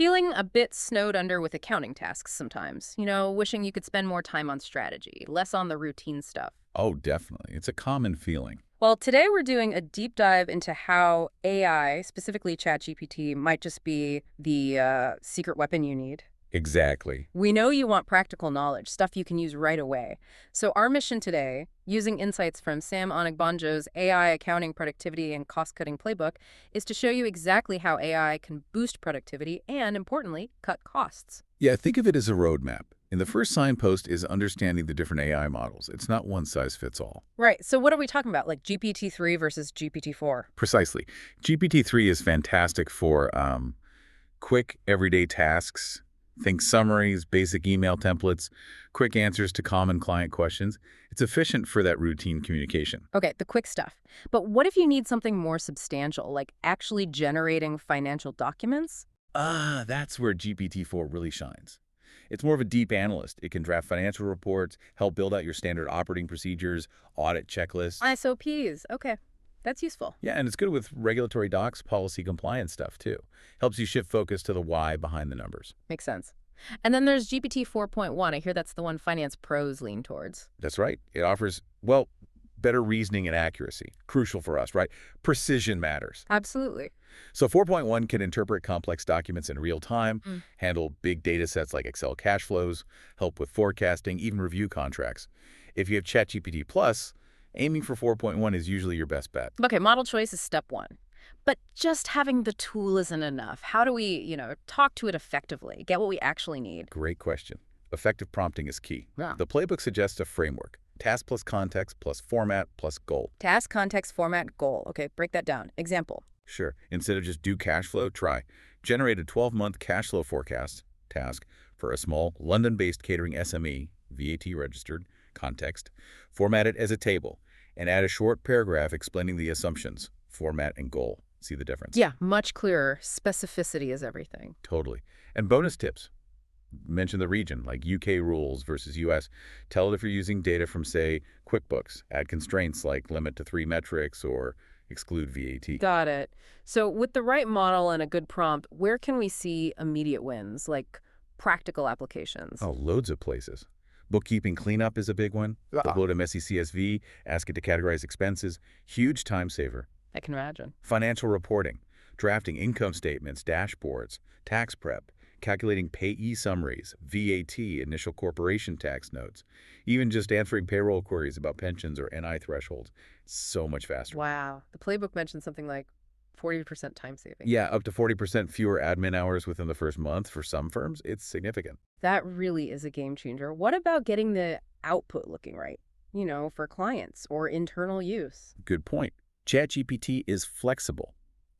Feeling a bit snowed under with accounting tasks sometimes. Wishing you could spend more time on strategy, less on the routine stuff. Oh, definitely. It's a common feeling. Well, today we're doing a deep dive into how AI, specifically ChatGPT, might just be the secret weapon you need. Exactly. We know you want practical knowledge, stuff you can use right away. So our mission today, using insights from Sam Onigbanjo's AI Accounting Productivity and Cost-Cutting Playbook, is to show you exactly how AI can boost productivity and, importantly, cut costs. Yeah, think of it as a roadmap. And the first signpost is understanding the different AI models. It's not one size fits all. Right, so what are we talking about, like GPT-3 versus GPT-4? Precisely. GPT-3 is fantastic for quick, everyday tasks. Think summaries, basic email templates, quick answers to common client questions. It's efficient for that routine communication. Okay, the quick stuff. But what if you need something more substantial, like actually generating financial documents? That's where GPT-4 really shines. It's more of a deep analyst. It can draft financial reports, help build out your standard operating procedures, audit checklists. SOPs, okay. That's useful. Yeah, and it's good with regulatory docs, policy compliance stuff, too. Helps you shift focus to the why behind the numbers. Makes sense. And then there's GPT 4.1. I hear that's the one finance pros lean towards. That's right. It offers, well, better reasoning and accuracy. Crucial for us, right? Precision matters. Absolutely. So 4.1 can interpret complex documents in real time, Mm. handle big data sets like Excel cash flows, help with forecasting, even review contracts. If you have ChatGPT Plus, aiming for 4.1 is usually your best bet. Okay, model choice is step one. But just having the tool isn't enough. How do we, talk to it effectively, get what we actually need? Great question. Effective prompting is key. Yeah. The playbook suggests a framework. Task plus context plus format plus goal. Task, context, format, goal. Okay, break that down. Example. Sure. Instead of just do cash flow, try generate a 12-month cash flow forecast task for a small London-based catering SME, VAT registered, context. Format it as a table and add a short paragraph explaining the assumptions, format, and goal. See the difference? Yeah, much clearer. Specificity is everything. Totally. And bonus tips. Mention the region, like UK rules versus US. Tell it if you're using data from, say, QuickBooks. Add constraints like limit to 3 metrics or exclude VAT. Got it. So with the right model and a good prompt, where can we see immediate wins, like practical applications? Oh, loads of places. Bookkeeping cleanup is a big one. Upload a messy CSV, ask it to categorize expenses. Huge time saver. I can imagine. Financial reporting, drafting income statements, dashboards, tax prep, calculating payee summaries, VAT, initial corporation tax notes, even just answering payroll queries about pensions or NI thresholds. So much faster. Wow. The playbook mentioned something like 40% time saving. Yeah, up to 40% fewer admin hours within the first month for some firms. It's significant. That really is a game changer. What about getting the output looking right, for clients or internal use? Good point. ChatGPT is flexible.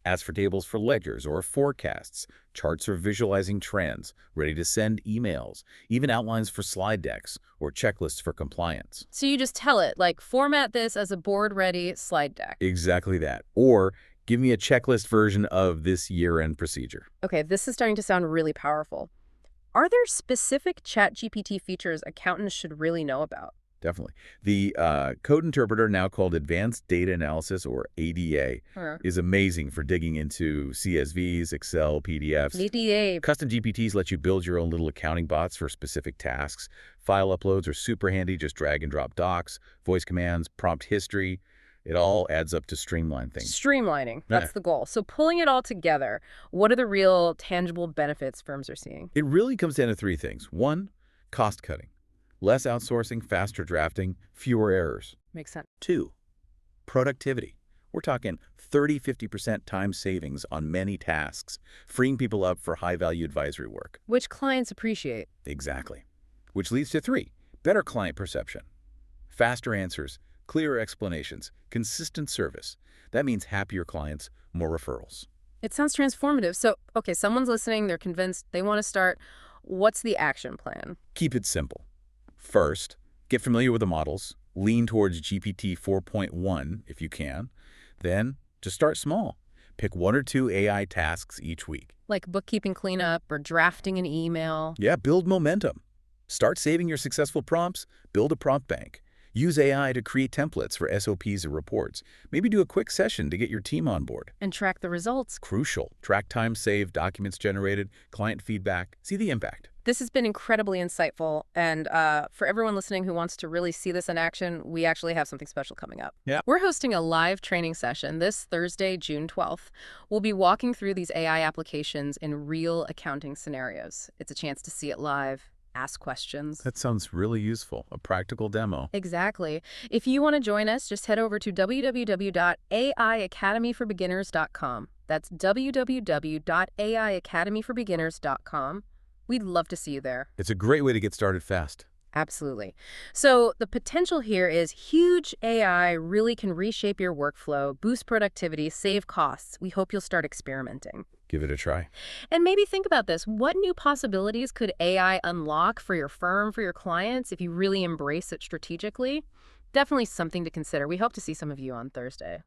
Ask for tables for ledgers or forecasts, charts for visualizing trends, ready to send emails, even outlines for slide decks or checklists for compliance. So you just tell it, like, format this as a board-ready slide deck. Exactly that. Or give me a checklist version of this year-end procedure. Okay, this is starting to sound really powerful. Are there specific ChatGPT features accountants should really know about? Definitely. The code interpreter, now called Advanced Data Analysis, or ADA, is amazing for digging into CSVs, Excel, PDFs. ADA. Custom GPTs let you build your own little accounting bots for specific tasks. File uploads are super handy. Just drag and drop docs, voice commands, prompt history. It all adds up to streamline things. Streamlining. That's the goal. So pulling it all together, what are the real tangible benefits firms are seeing? It really comes down to 3 things. 1, cost cutting. Less outsourcing, faster drafting, fewer errors. Makes sense. 2, productivity. We're talking 30–50% time savings on many tasks, freeing people up for high-value advisory work. Which clients appreciate. Exactly. Which leads to 3, better client perception. Faster answers, clearer explanations, consistent service. That means happier clients, more referrals. It sounds transformative. So, okay, someone's listening, they're convinced, they want to start. What's the action plan? Keep it simple. First, get familiar with the models. Lean towards GPT 4.1 if you can. Then, just start small. Pick 1 or 2 AI tasks each week. Like bookkeeping cleanup or drafting an email. Yeah, build momentum. Start saving your successful prompts. Build a prompt bank. Use AI to create templates for SOPs or reports. Maybe do a quick session to get your team on board. And track the results. Crucial. Track time saved, documents generated, client feedback. See the impact. This has been incredibly insightful, and for everyone listening who wants to really see this in action, we actually have something special coming up. Yeah. We're hosting a live training session this Thursday, June 12th. We'll be walking through these AI applications in real accounting scenarios. It's a chance to see it live, ask questions. That sounds really useful. A practical demo. Exactly. If you want to join us, just head over to www.aiacademyforbeginners.com. That's www.aiacademyforbeginners.com. We'd love to see you there. It's a great way to get started fast. Absolutely. So the potential here is huge. AI really can reshape your workflow, boost productivity, save costs. We hope you'll start experimenting. Give it a try. And maybe think about this. What new possibilities could AI unlock for your firm, for your clients, if you really embrace it strategically? Definitely something to consider. We hope to see some of you on Thursday.